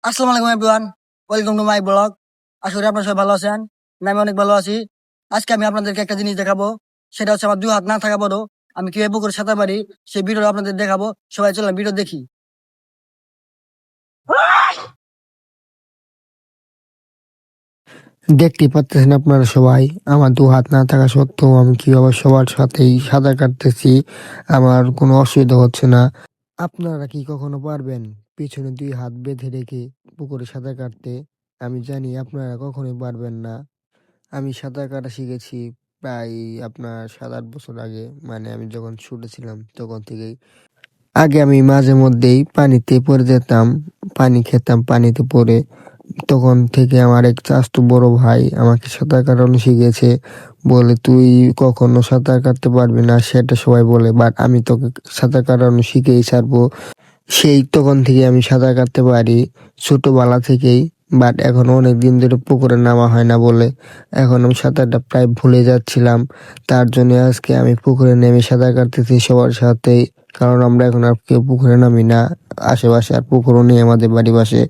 আসসালামু আলাইকুম everyone, welcome to my blog. আশা করি আপনারা সবাই ভালো আছেন। আমি অনেক ভালো আছি। আজকে আমি আপনাদেরকে একটা জিনিস দেখাবো, সেটা হচ্ছে আমার দুই হাত না থাকা বড় আমি কিভাবে পুকুরে সাঁতার পারি সেই ভিডিও আপনাদের দেখাবো। সবাই চলেন ভিডিও দেখি। দেখতেই পাচ্ছেন আপনারা সবাই, আমার দু হাত না থাকা সত্ত্বেও আমি কিভাবে সবার সাথেই সাঁতার কাটতেছি। আমার কোনো অসুবিধা হচ্ছে না। আপনারা কি কখনো পারবেন পিছনে দুই হাত বেঁধে রেখে পুকুরে সাঁতার কাটতে? আমি জানি আপনারা কখনোই পারবেন না। আমি সাঁতার কাটা শিখেছি প্রায় আপনার 7-8 বছর আগে, মানে আমি যখন ছোট ছিলাম তখন থেকেই। আগে আমি মাঝে মধ্যেই পানিতে পড়ে যেতাম, পানি খেতাম পানিতে পড়ে। তখন থেকে আমার এক চাচাতো বড় ভাই আমাকে সাঁতার কাটানো শিখিয়েছে। বলে, তুই কখনো সাঁতার কাটতে পারবি না সেটা সবাই বলে, বাট আমি তোকে সাঁতার কাটানো শিখেই ছাড়বো। সেই তখন থেকে আমি সাঁতার কাটতে পারি, ছোটবেলা থেকেই। বাট এখন অনেক দিন ধরে পুকুরে নামা হয় না বলে এখন আমি সাঁতারটা প্রায় ভুলে যাচ্ছিলাম। তার জন্য আজকে আমি পুকুরে নেমে সাঁতার কাটতেছি সবার সাথেই। কারণ আমরা এখন আর কেউ পুকুরে নামি না, আশেপাশে আর পুকুরও নেই আমাদের বাড়ি পাশে।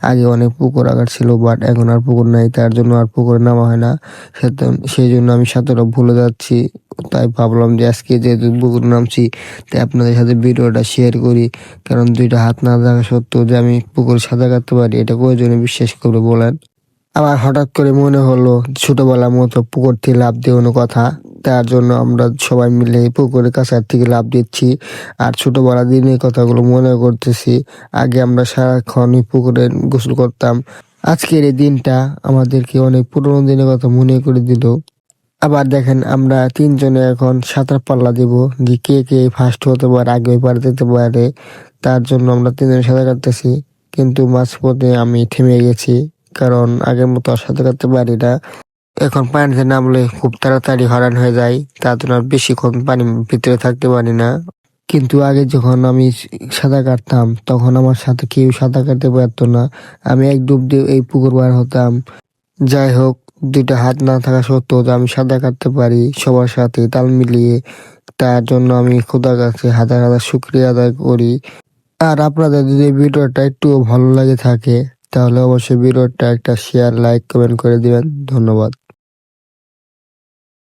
আগে অনেক পুকুর আগার ছিল, বাট এখন আর পুকুর নাই, তার জন্য আর পুকুরে নামা হয় না। সেই জন্য আমি সাঁতারও ভুলে যাচ্ছি। তাই ভাবলাম যে আজকে যেহেতু পুকুরে নামছি, তাই আপনাদের সাথে ভিডিওটা শেয়ার করি। কারণ দুইটা হাত না থাকা সত্ত্বেও যে আমি পুকুরে সাঁতার কাটতে পারি, এটা কয়জনে বিশ্বাস করবে বলেন? আবার হঠাৎ করে মনে হলো ছোটবেলার মতো পুকুর থেকে লাফ দেওয়ানোর কথা। তার জন্য আমরা সবাই মিলে পুকুরের কাছার থেকে লাফ দিচ্ছি আর ছোটবেলার দিনের কথাগুলো মনে করতেছি। আগে আমরা সারাক্ষণই পুকুরে গোসল করতাম। আজকের এই দিনটা আমাদেরকে অনেক পুরোনো দিনের কথা মনে করে দিল। আবার দেখেন, আমরা তিনজনে এখন সাঁতার পাল্লা দিব যে কে কে ফার্স্ট হতে পারে, আগে পারে যেতে পারে। তার জন্য আমরা তিনজনে সাঁতার কাটতেছি, কিন্তু মাঝপথে আমি থেমে গেছি। কারণ আগের মতো আর সাঁতার কাটতে পারি না। এখন পানিতে নামলে খুব তাড়াতাড়ি হয়রান হয়ে যায়, তার জন্য আর বেশিক্ষণ পানির ভিতরে থাকতে পারি না। কিন্তু আগে যখন আমি সাঁতার কাটতাম তখন আমার সাথে কেউ সাঁতার কাটতে পারতো না। আমি এক ডুব দিয়ে এই পুকুর পার হতাম। যাই হোক, দুইটা হাত না থাকা সত্ত্বেও যে আমি সাঁতার কাটতে পারি সবার সাথে তাল মিলিয়ে, তার জন্য আমি খোদার কাছে হাজার হাজার শুকরিয়া আদায় করি। আর আপনাদের যদি ভিডিওটা একটু ভালো লাগে থাকে তাহলে অবশ্যই ভিডিওটা একটা শেয়ার, লাইক, কমেন্ট করে দিবেন। ধন্যবাদ।